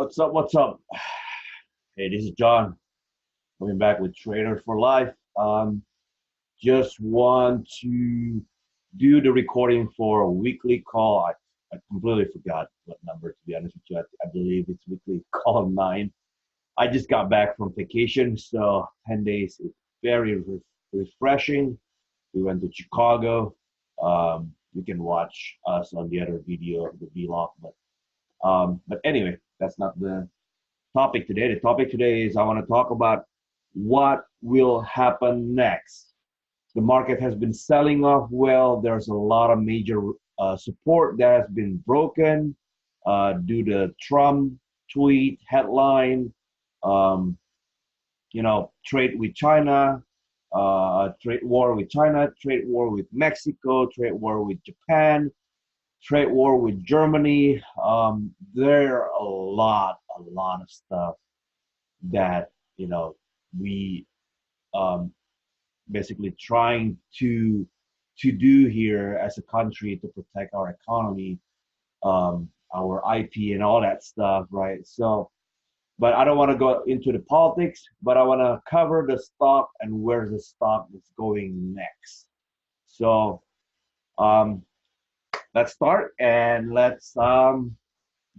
What's up? What's up? Hey, this is John coming back with Traders for Life. Just want to do the recording for a weekly call. I completely forgot what number, to be honest with you. I believe it's weekly call 9. I just got back from vacation, so 10 days is very refreshing. We went to Chicago. You can watch us on the other video, the vlog. But anyway, that's not the topic today. The topic today is I want to talk about what will happen next. The market has been selling off well. There's a lot of major support that has been broken due to Trump tweet headline, um, trade with China, trade war with China, trade war with Mexico, trade war with Japan, trade war with Germany. There are a lot of stuff that we um, basically trying to do here as a country to protect our economy, our IP and all that stuff, right? So, but I don't want to go into the politics, but I want to cover the stock and where the stock is going next. So, um, let's start and let's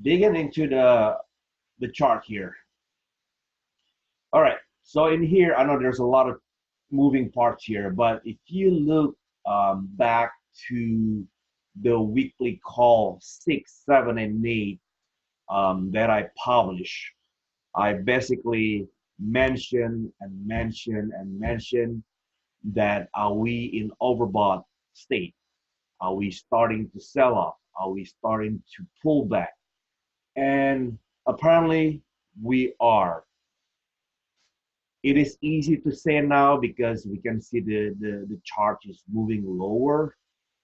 digging into the chart here. All right, so in here, I know there's a lot of moving parts here, but if you look back to the weekly call 6, 7, and 8 that I publish, I basically mention that are we in overbought state? Are we starting to sell off? Are we starting to pull back? And apparently we are. It is easy to say now because we can see the chart is moving lower.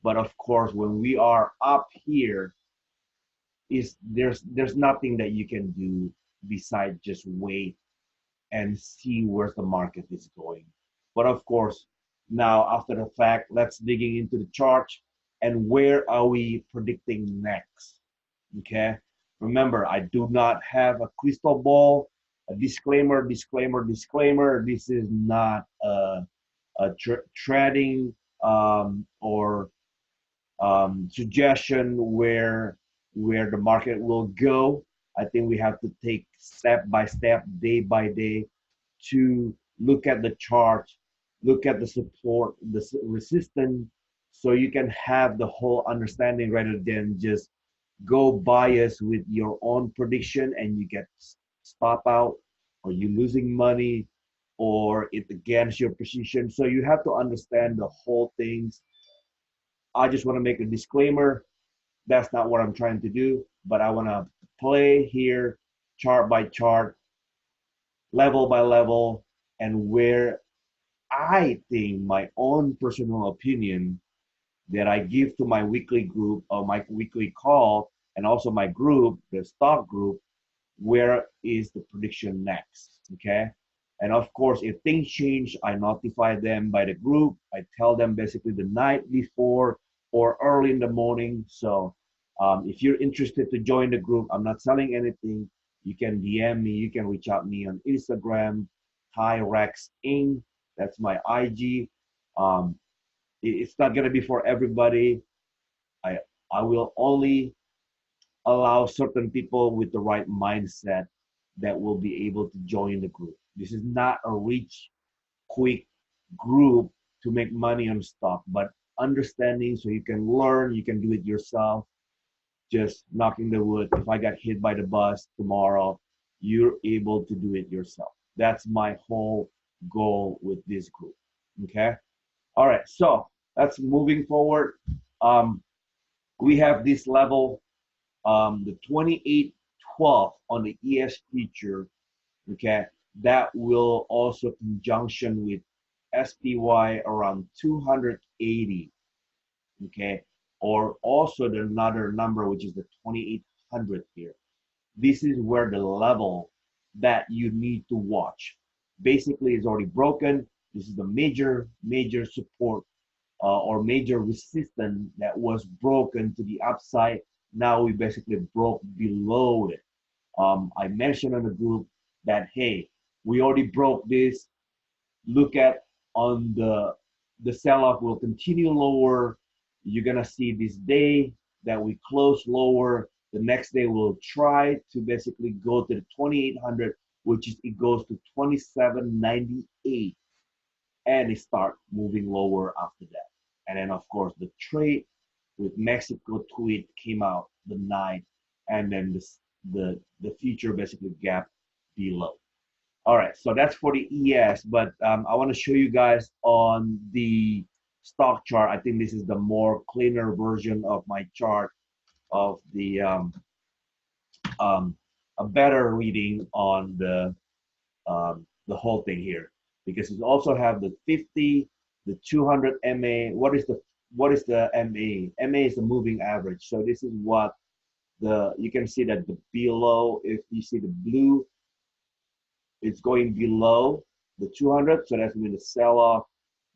But of course, when we are up here, there's nothing that you can do besides just wait and see where the market is going. But of course, now after the fact, let's digging into the chart and where are we predicting next? Okay. Remember, I do not have a crystal ball. A disclaimer, disclaimer, disclaimer. This is not a trading or suggestion where the market will go. I think we have to take step by step, day by day, to look at the chart, look at the support, the resistance, so you can have the whole understanding rather than just go bias with your own prediction and you get stop out or you losing money or it against your position. So you have to understand the whole things. I just want to make a disclaimer. That's not what I'm trying to do, but I want to play here chart by chart, level by level, and where I think my own personal opinion that I give to my weekly group or my weekly call and also my group, the stock group, where is the prediction next, okay? And of course, if things change, I notify them by the group. I tell them basically the night before or early in the morning. So if you're interested to join the group, I'm not selling anything. You can DM me. You can reach out to me on Instagram, Rex Inc. That's my IG. It's not gonna be for everybody. I I will only allow certain people with the right mindset that will be able to join the group. This is not a rich, quick group to make money on stock, but understanding so you can learn, you can do it yourself. Just knocking the wood. If I got hit by the bus tomorrow, you're able to do it yourself. That's my whole goal with this group. Okay. All right. So that's moving forward. Um, we have this level, the 2812 on the ES feature, okay, that will also conjunction with SPY around 280, okay, or also the another number which is the 2800 here. This is where the level that you need to watch. Basically, it's already broken. This is the major support or major resistance that was broken to the upside. Now we basically broke below it. I mentioned in the group that, hey, we already broke this. Look at on the sell-off will continue lower. You're gonna see this day that we close lower. The next day we'll try to basically go to the 2800, which is it goes to 2798, and it start moving lower after that. And then of course the trade with Mexico tweet came out the night, and then the future basically gap below. All right, so that's for the ES, but I want to show you guys on the stock chart. I think this is the more cleaner version of my chart of the a better reading on the whole thing here, because it also have the 50, the 200 MA. What is the MA? MA is the moving average. So this is what you can see that the below, if you see the blue, it's going below the 200, so that's mean the sell-off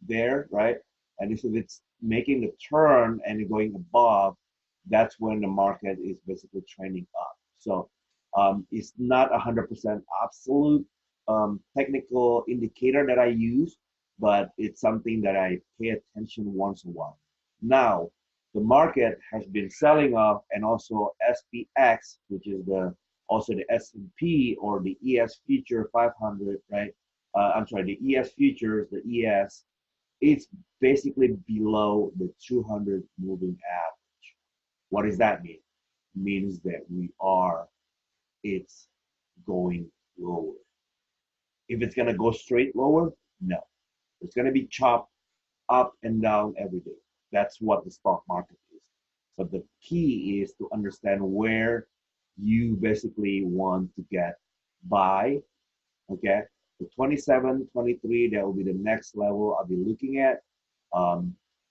there, right? And if it's making the turn and going above, that's when the market is basically trending up. So it's not 100% absolute technical indicator that I use, but it's something that I pay attention once in a while. Now, the market has been selling off, and also SPX, which is also the S&P or the ES Future 500, right? I'm sorry, the ES Futures, the ES, it's basically below the 200 moving average. What does that mean? It means that it's going lower. If it's gonna go straight lower, no. It's gonna be chopped up and down every day. That's what the stock market is. So the key is to understand where you basically want to get buy. Okay, the 27, 23, that will be the next level I'll be looking at.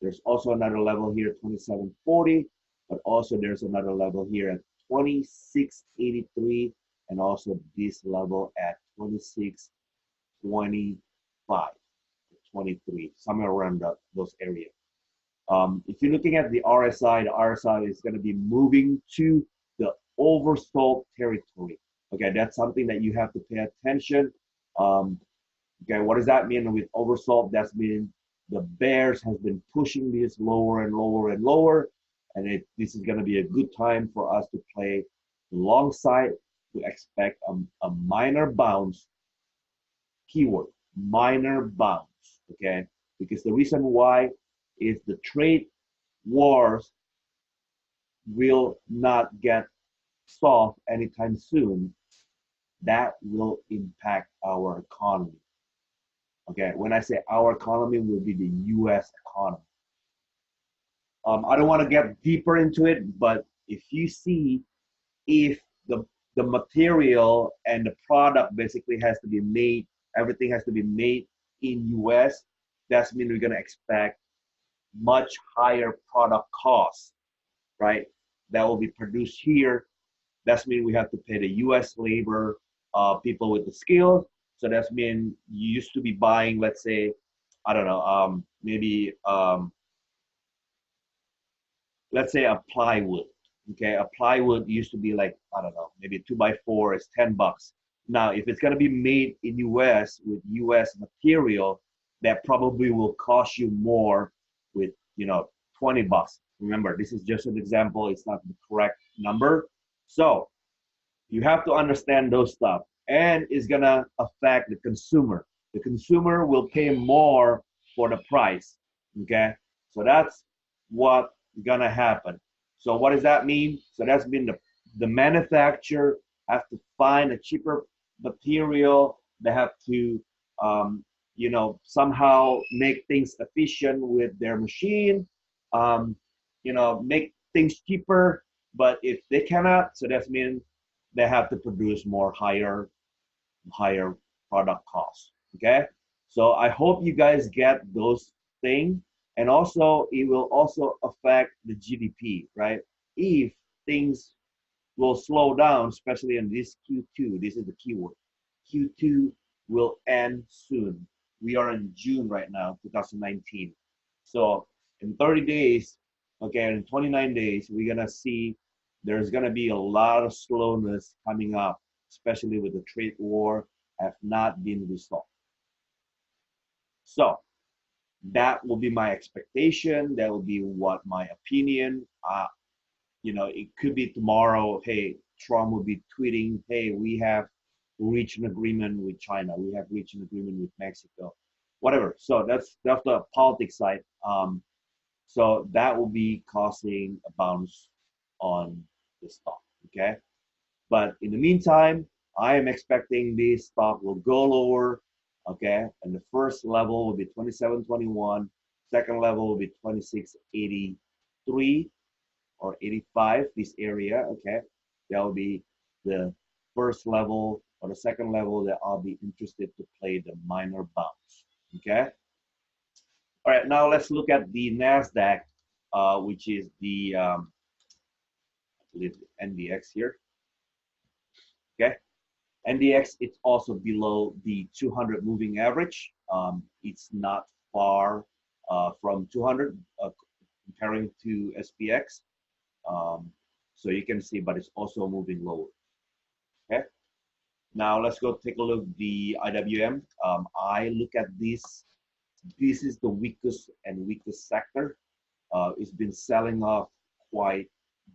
There's also another level here, 27.40, but also there's another level here at 26.83, and also this level at 26.25, 23, somewhere around those areas. If you're looking at the RSI is going to be moving to the oversold territory. Okay, that's something that you have to pay attention. Okay, what does that mean with oversold? That's mean the bears has been pushing this lower and lower and lower, and this is going to be a good time for us to play the long side, to expect a minor bounce. Keyword, minor bounce. Okay, because the reason why is the trade wars will not get solved anytime soon. That will impact our economy. Okay, when I say our economy, will be the U.S. economy. I don't want to get deeper into it, but if you see, if the material and the product basically has to be made, everything has to be made in U.S., that's mean we're gonna expect much higher product costs, right? That will be produced here. That's mean we have to pay the U.S. labor, people with the skills. So that's mean you used to be buying, let's say, I don't know, maybe let's say a plywood. Okay, a plywood used to be like, I don't know, maybe 2x4 is $10. Now, if it's gonna be made in U.S. with U.S. material, that probably will cost you more with, 20 bucks. Remember, this is just an example. It's not the correct number. So you have to understand those stuff, and it's gonna affect the consumer. The consumer will pay more for the price. Okay, so that's what gonna happen. So what does that mean? So that's been the manufacturer have to find a cheaper material. They have to somehow make things efficient with their machine. Make things cheaper. But if they cannot, so that means they have to produce more higher product costs. Okay, so I hope you guys get those things, and also it will also affect the GDP, right? If things will slow down, especially in this Q2, this is the keyword. Q2 will end soon. We are in June right now, 2019. So in 30 days, okay, in 29 days, we're gonna see there's gonna be a lot of slowness coming up especially with the trade war, have not been resolved. So that will be my expectation. That will be what my opinion. It could be tomorrow. Hey, Trump will be tweeting, "Hey, we have reached an agreement with China. We have reached an agreement with Mexico, whatever." So that's the politics side. So that will be causing a bounce on the stock. Okay, but in the meantime, I am expecting this stock will go lower. Okay, and the first level will be 27.21. Second level will be 26.83 or 85, this area. Okay, that will be the first level or the second level that I'll be interested to play the minor bounce. Okay, all right, now let's look at the NASDAQ, which is the NDX here. Okay, NDX, it's also below the 200 moving average. It's not far from 200 comparing to SPX. So you can see, but it's also moving lower. Okay. Now let's go take a look at the IWM. I look at this. This is the weakest and weakest sector. It's been selling off quite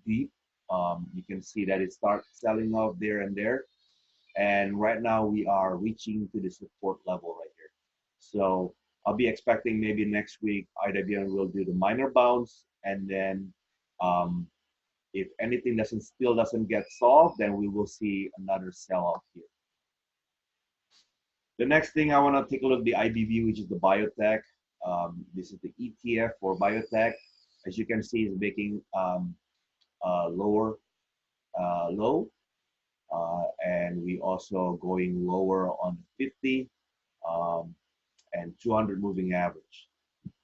deep. You can see that it starts selling off there and there. And right now we are reaching to the support level right here. So I'll be expecting maybe next week IWM will do the minor bounce, and then if anything still doesn't get solved, then we will see another sell-off here. The next thing I want to take a look at the IBV, which is the biotech. This is the ETF for biotech. As you can see, it's making lower low, and we also going lower on the 50 and 200 moving average.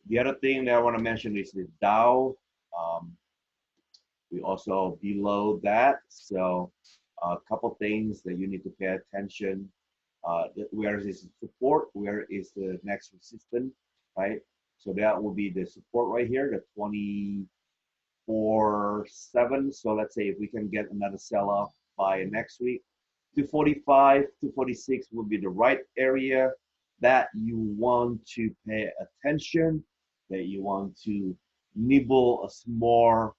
The other thing that I want to mention is the Dow. We also below that, so a couple things that you need to pay attention. Where is the support? Where is the next resistance? Right. So that will be the support right here, the 24.7. So let's say if we can get another sell-off by next week, 245, 246 will be the right area that you want to pay attention, that you want to nibble a small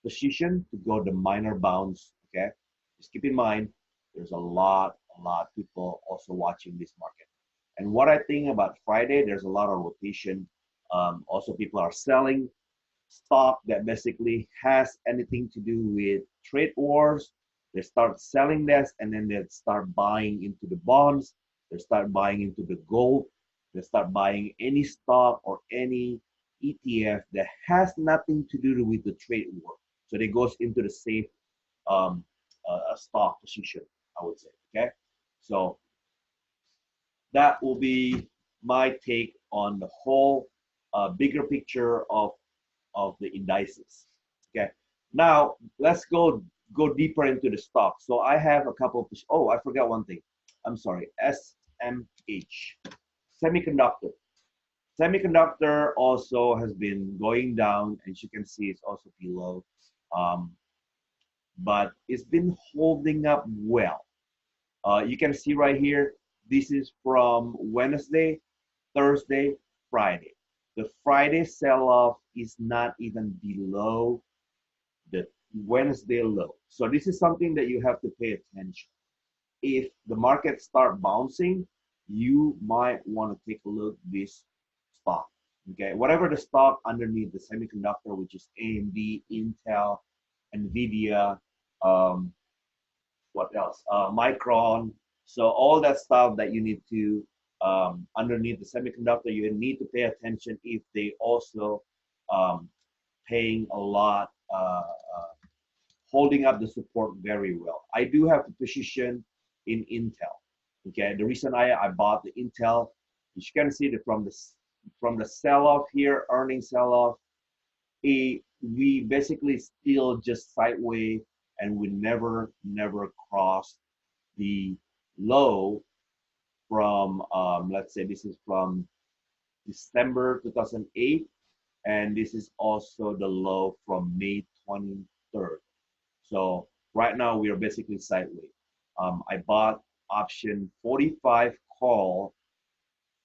position to go the minor bounce. Okay, just keep in mind there's a lot of people also watching this market. And what I think about Friday, there's a lot of rotation. Also, people are selling stock that basically has anything to do with trade wars. They start selling this, and then they start buying into the bonds. They start buying into the gold. They start buying any stock or any ETF that has nothing to do with the trade war. So it goes into the safe stock position, I would say. Okay, so that will be my take on the whole bigger picture of the indices. Okay, now let's go deeper into the stock. So I have a couple of, oh, I forgot one thing. I'm sorry, SMH, semiconductor. Semiconductor also has been going down, as you can see, it's also below, but it's been holding up well. You can see right here, this is from Wednesday, Thursday, Friday. The Friday sell-off is not even below the Wednesday low. So this is something that you have to pay attention. If the market start bouncing, you might want to take a look at this stock. Okay, whatever the stock underneath the semiconductor, which is AMD, Intel, NVIDIA, what else? Micron. So all that stuff that you need to underneath the semiconductor, you need to pay attention if they also paying a lot, holding up the support very well. I do have a position in Intel. Okay, the reason I bought the Intel, you can see that from the sell-off here, earnings sell-off, we basically still just sideways, and we never crossed the low from let's say this is from December 2008, and this is also the low from May 23rd. So Right now we are basically sideways. I bought option 45 call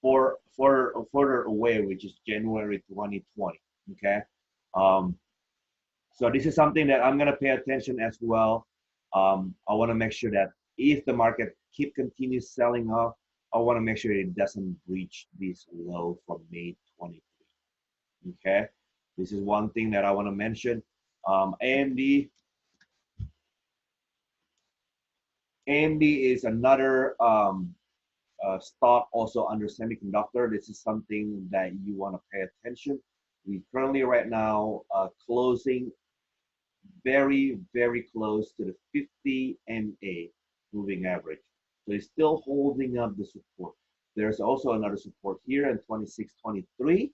for further away, which is January 2020. Okay. Um, so this is something that I'm gonna pay attention as well. I want to make sure that if the market continues selling off, I want to make sure it doesn't breach this low from May 23. Okay, this is one thing that I want to mention. AMD, AMD is another stock also under semiconductor. This is something that you want to pay attention. We currently right now closing very close to the 50 MA moving average. So it's still holding up the support. There's also another support here in 26.23.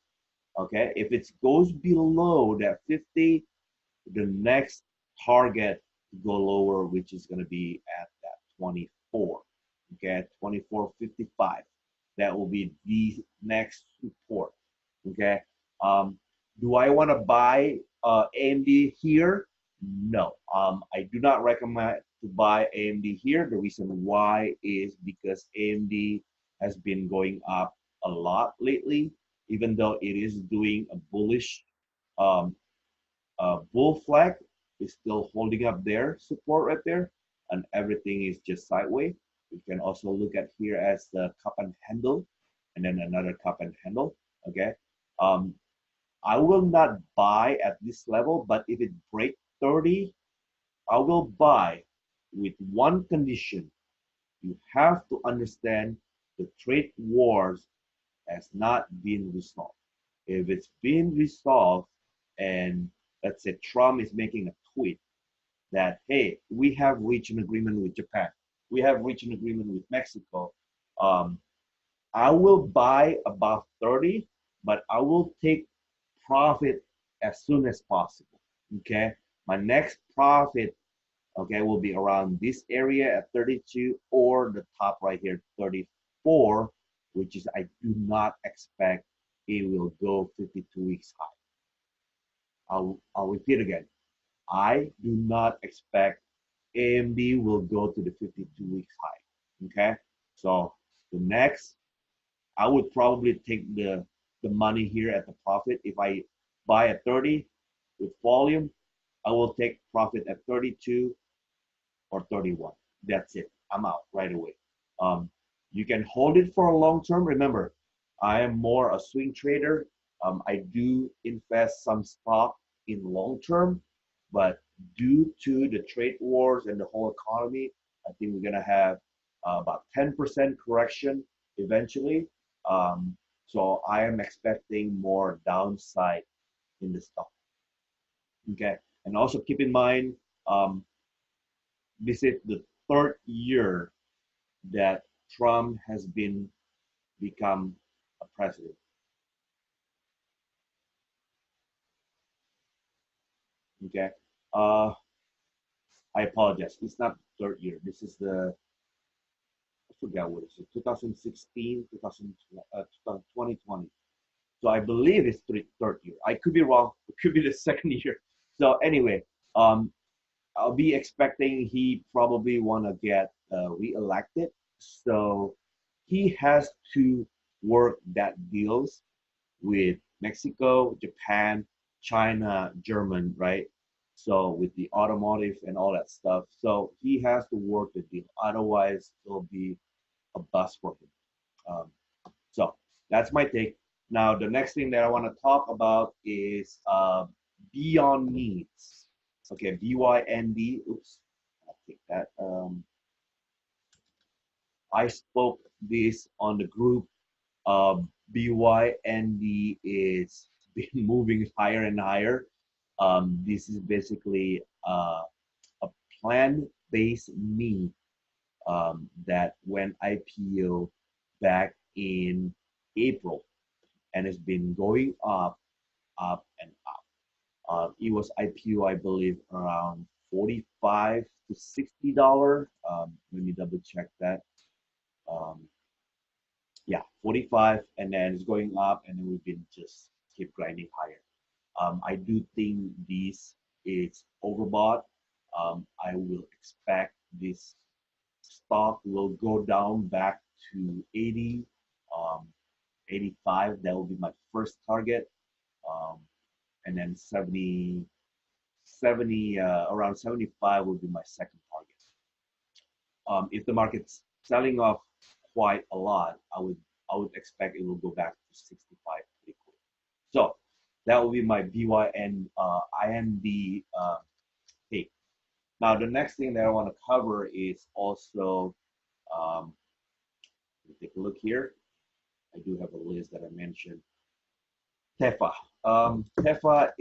Okay, if it goes below that 50, the next target to go lower, which is going to be at that 24. Okay, 24.55. That will be the next support. Okay, do I want to buy AMD here? No, I do not recommend to buy AMD here. The reason why is because AMD has been going up a lot lately, even though it is doing a bullish um, bull flag is still holding up their support right there, and everything is just sideways. You can also look at here as the cup and handle, and then another cup and handle. Okay, um, I will not buy at this level, but if it breaks 30, I will buy with one condition. You have to understand the trade wars has not been resolved. If it's been resolved, and let's say Trump is making a tweet that, hey, we have reached an agreement with Japan, we have reached an agreement with Mexico, um, I will buy about 30, but I will take profit as soon as possible. Okay, my next profit, okay, will be around this area at 32 or the top right here 34, which is I do not expect it will go 52 weeks high. I'll repeat again. I do not expect AMD will go to the 52 weeks high. Okay, so the next, I would probably take the money here at the profit. If I buy at 30 with volume, I will take profit at 32 or 31. That's it. I'm out right away. Um, you can hold it for a long term. Remember, I am more a swing trader. I do invest some stock in long term, but due to the trade wars and the whole economy, I think we're gonna have about 10% correction eventually. So I am expecting more downside in the stock. Okay, and also keep in mind, um, this is the third year that Trump has been become a president. Okay, uh, I apologize. It's not the third year. This is the, I forgot what it is. 2016, 2020. So I believe it's third year. I could be wrong. It could be the second year. So anyway, um, I'll be expecting he probably want to get re-elected. So he has to work that deals with Mexico, Japan, China, German, right? So with the automotive and all that stuff. So he has to work the deal. Otherwise, it'll be a bust for him. Um, so that's my take. Now, the next thing that I want to talk about is Beyond Needs. Okay, BYND. Oops, I'll take that. I spoke this on the group. BYND is been moving higher and higher. This is basically a plan-based meat that went IPO back in April and has been going up, up and up. It was IPO, I believe, around 45 to $60. Let me double check that. Um, yeah, 45, and then it's going up, and then we've been just keep grinding higher. I do think this is overbought. I will expect this stock will go down back to 80, um, 85. That will be my first target. Um, and then 70, around 75 will be my second target. If the market's selling off quite a lot, I would expect it will go back to 65 pretty quick. So that will be my BYN IND take. Now the next thing that I want to cover is also take a look here. I do have a list that I mentioned. TEFA. TEFA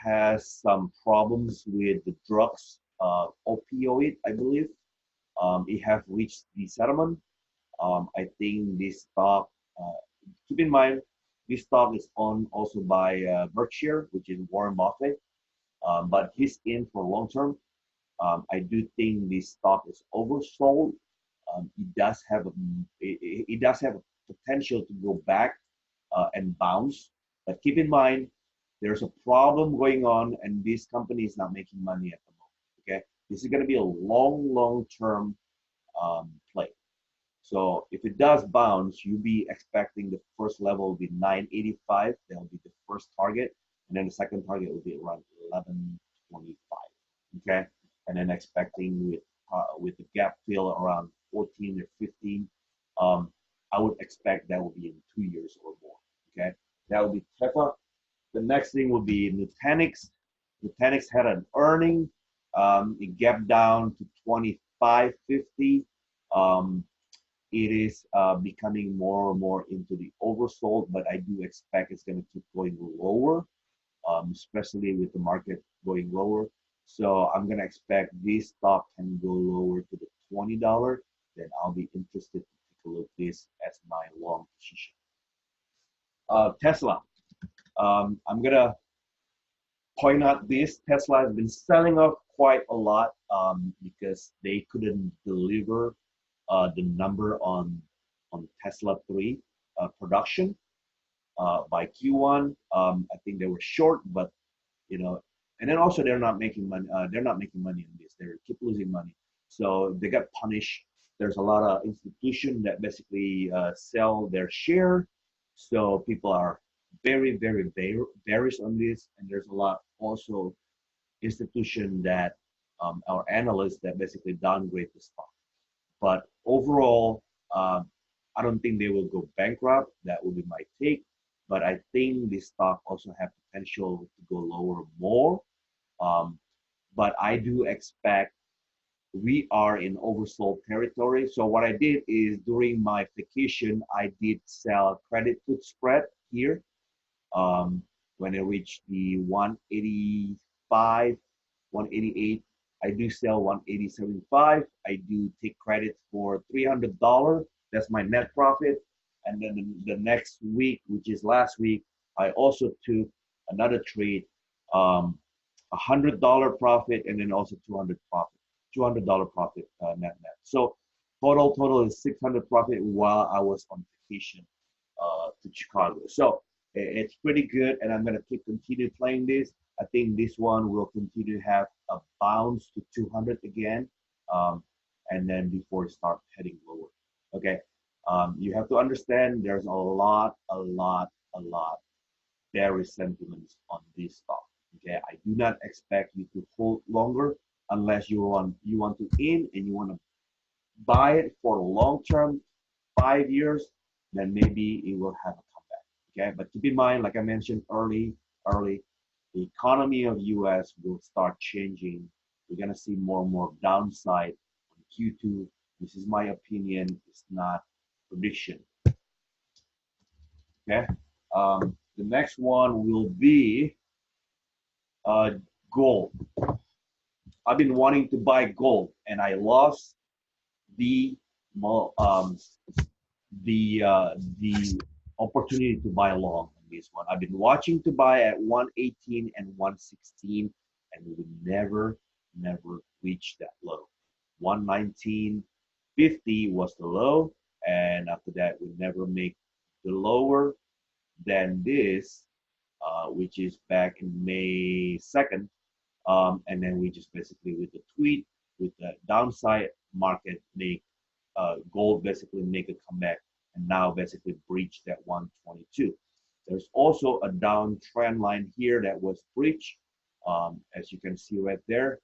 has some problems with the drugs, opioid, I believe. It have reached the settlement. I think this stock, keep in mind, this stock is owned also by Berkshire, which is Warren Buffett, but he's in for long term. I do think this stock is oversold. It does have a potential to go back and bounce, but keep in mind there's a problem going on, and this company is not making money at the moment. Okay, this is going to be a long term play. So if it does bounce, you'll be expecting the first level will be 985. That will be the first target, and then the second target will be around 1125. Okay, and then expecting with the gap fill around 14 or 15. I would expect that will be in 2 years or more. Okay, that will be TEVA. The next thing will be NTNX. NTNX had an earning. It gapped down to 25.50. It is becoming more and more into the oversold, but I do expect it's going to keep going lower, especially with the market going lower. So I'm going to expect this stock can go lower to the $20. Then I'll be interested to take a look at this as my long position. Tesla. I'm going to point out this. Tesla has been selling off quite a lot because they couldn't deliver the number on Tesla 3 production by Q1. I think they were short, but you know, and then also they're not making money. They're not making money on this. They keep losing money, so they got punished. There's a lot of institutions that basically sell their share, so people are very bearish on this, and there's a lot also institution that our analysts that basically downgrade the stock. But overall, I don't think they will go bankrupt. That would be my take. But I think this stock also have potential to go lower more. But I do expect we are in oversold territory. So what I did is during my vacation, I did sell credit put spread here. When I reached the 185, 188, I do sell 187.5. I do take credit for $300. That's my net profit. And then the next week, which is last week, I also took another trade, $100 profit, and then also $200 profit net. So total is 600 profit while I was on vacation to Chicago. So it's pretty good, and I'm gonna continue playing this. I think this one will continue to have a bounce to 200 again, and then before it start heading lower. Okay, you have to understand there's a lot bearish sentiments on this stock. Okay, I do not expect you to hold longer unless you want to in and you want to buy it for long term, 5 years, then maybe it will have a comeback. Okay, but keep in mind, like I mentioned early, the economy of U.S. will start changing. We're gonna see more and more downside on Q2. This is my opinion. It's not prediction. Okay. The next one will be gold. I've been wanting to buy gold, and I lost the the opportunity to buy long on this one. I've been watching to buy at 118 and 116, and we would never reach that low. 119.50 was the low, and after that we never make the lower than this, which is back in May 2nd. And then we just basically with the tweet, with the downside market make gold basically make a comeback and now basically breach that 122. There's also a down trend line here that was breached. As you can see right there,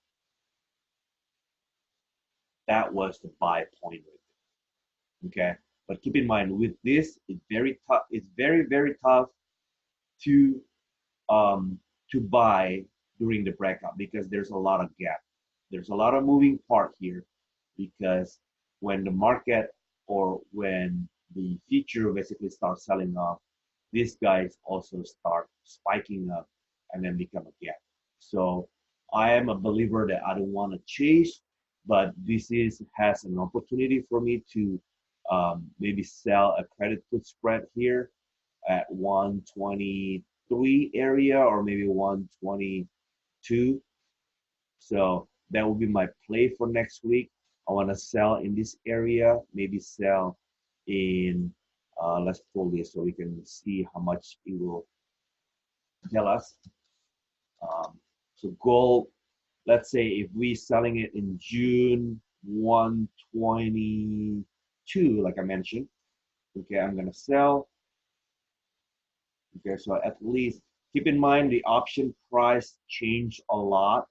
that was the buy point right there. Okay, but keep in mind with this, it's very tough. It's very tough to um, to buy during the breakout because there's a lot of gap. There's a lot of moving part here because when the market or when the future basically starts selling off, these guys also start spiking up and then become a gap. So I am a believer that I don't want to chase, but this is has an opportunity for me to maybe sell a credit put spread here at 123 area or maybe 122. So that will be my play for next week. I want to sell in this area, maybe sell in, let's pull this so we can see how much it will tell us. So gold, let's say if we selling it in June 122, like I mentioned, okay, I'm gonna sell. Okay, so at least keep in mind the option price changed a lot.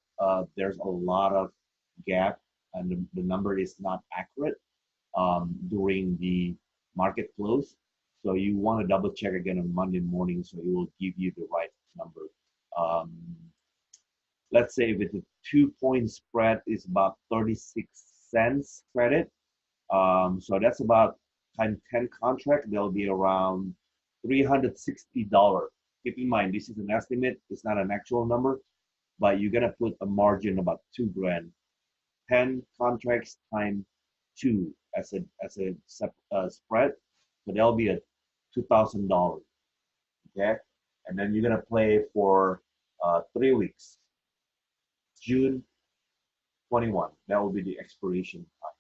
There's a lot of gap, and the number is not accurate during the market close. So you want to double check again on Monday morning, so it will give you the right number. Um, let's say with the 2 point spread is about 36 cents credit. So that's about times 10 contract, they'll be around $360. Keep in mind, this is an estimate, it's not an actual number, but you're gonna put a margin about 2 grand. 10 contracts times 2 as a spread, so that'll be a $2,000. Okay, and then you're gonna play for 3 weeks. June 21, that will be the expiration time.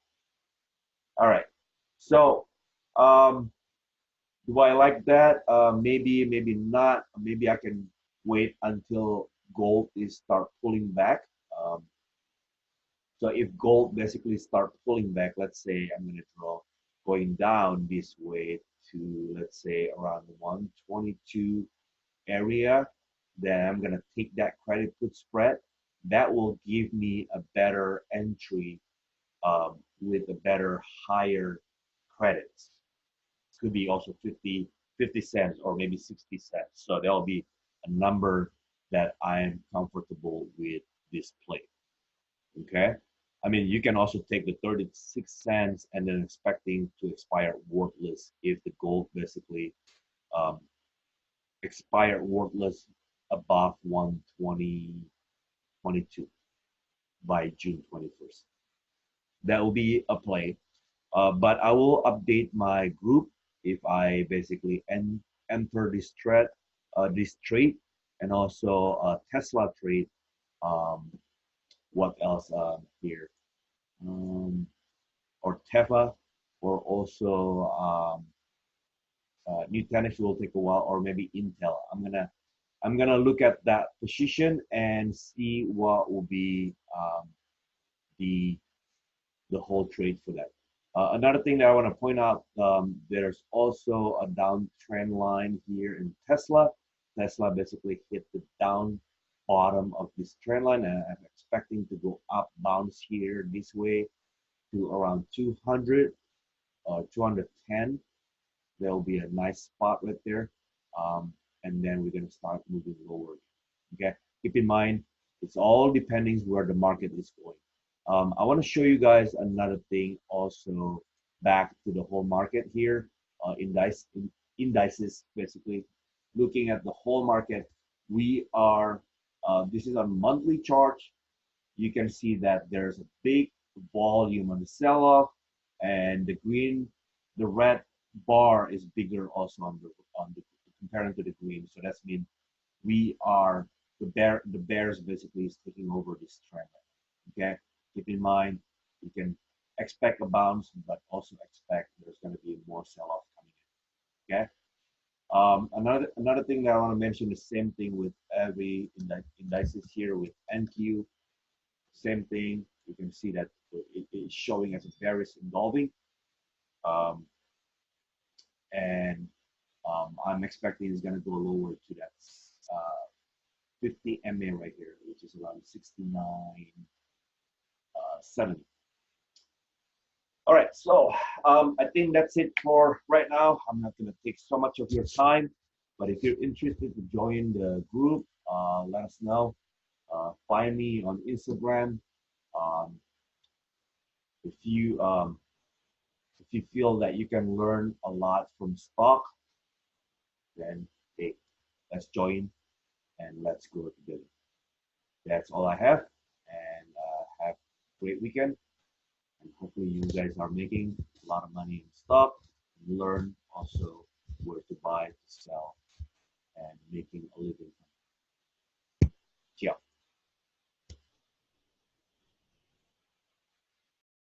All right, so do I like that? Maybe, maybe not. Maybe I can wait until gold is start pulling back. Um, so if gold basically start pulling back, let's say I'm gonna draw going down this way to let's say around 122 area, then I'm gonna take that credit put spread. That will give me a better entry with a better higher credits. Could be also 50 cents or maybe 60 cents. So there'll be a number that I'm comfortable with this play. Okay. I mean, you can also take the 36 cents and then expecting to expire worthless if the gold basically um, expire worthless above 120.22 by June 21st. That will be a play. But I will update my group if I basically enter this trade, and also Tesla trade. Um, what else here? Um, or TEVA, or also NTNX will take a while, or maybe Intel. I'm gonna look at that position and see what will be the the whole trade for that. Another thing that I want to point out, there's also a downtrend line here in Tesla. Tesla basically hit the down bottom of this trend line, and I'm expecting to go up, bounce here this way to around 200 or 210. There will be a nice spot right there, and then we're going to start moving lower. Okay, keep in mind, it's all depending where the market is going. I want to show you guys another thing also back to the whole market here. Indices, basically looking at the whole market. We are, this is a monthly chart. You can see that there's a big volume on the sell-off, and the red bar is bigger also on the comparing to the green. So that's mean we are the bears basically is taking over this trend. Okay, keep in mind you can expect a bounce, but also expect there's going to be more sell-off coming in. Okay, Another thing that I want to mention, the same thing with every indices here with NQ. Same thing. You can see that it is showing as a bearish engulfing, um, and I'm expecting it's going to go lower to that 50 MA right here, which is around 69.70. All right, so I think that's it for right now. I'm not going to take so much of your time, but if you're interested to join the group, let us know. Find me on Instagram. Um, if you if you feel that you can learn a lot from stock, then hey, let's join and let's grow together. That's all I have, and have a great weekend. And hopefully you guys are making a lot of money in stock and learn also where to buy, to sell, and making a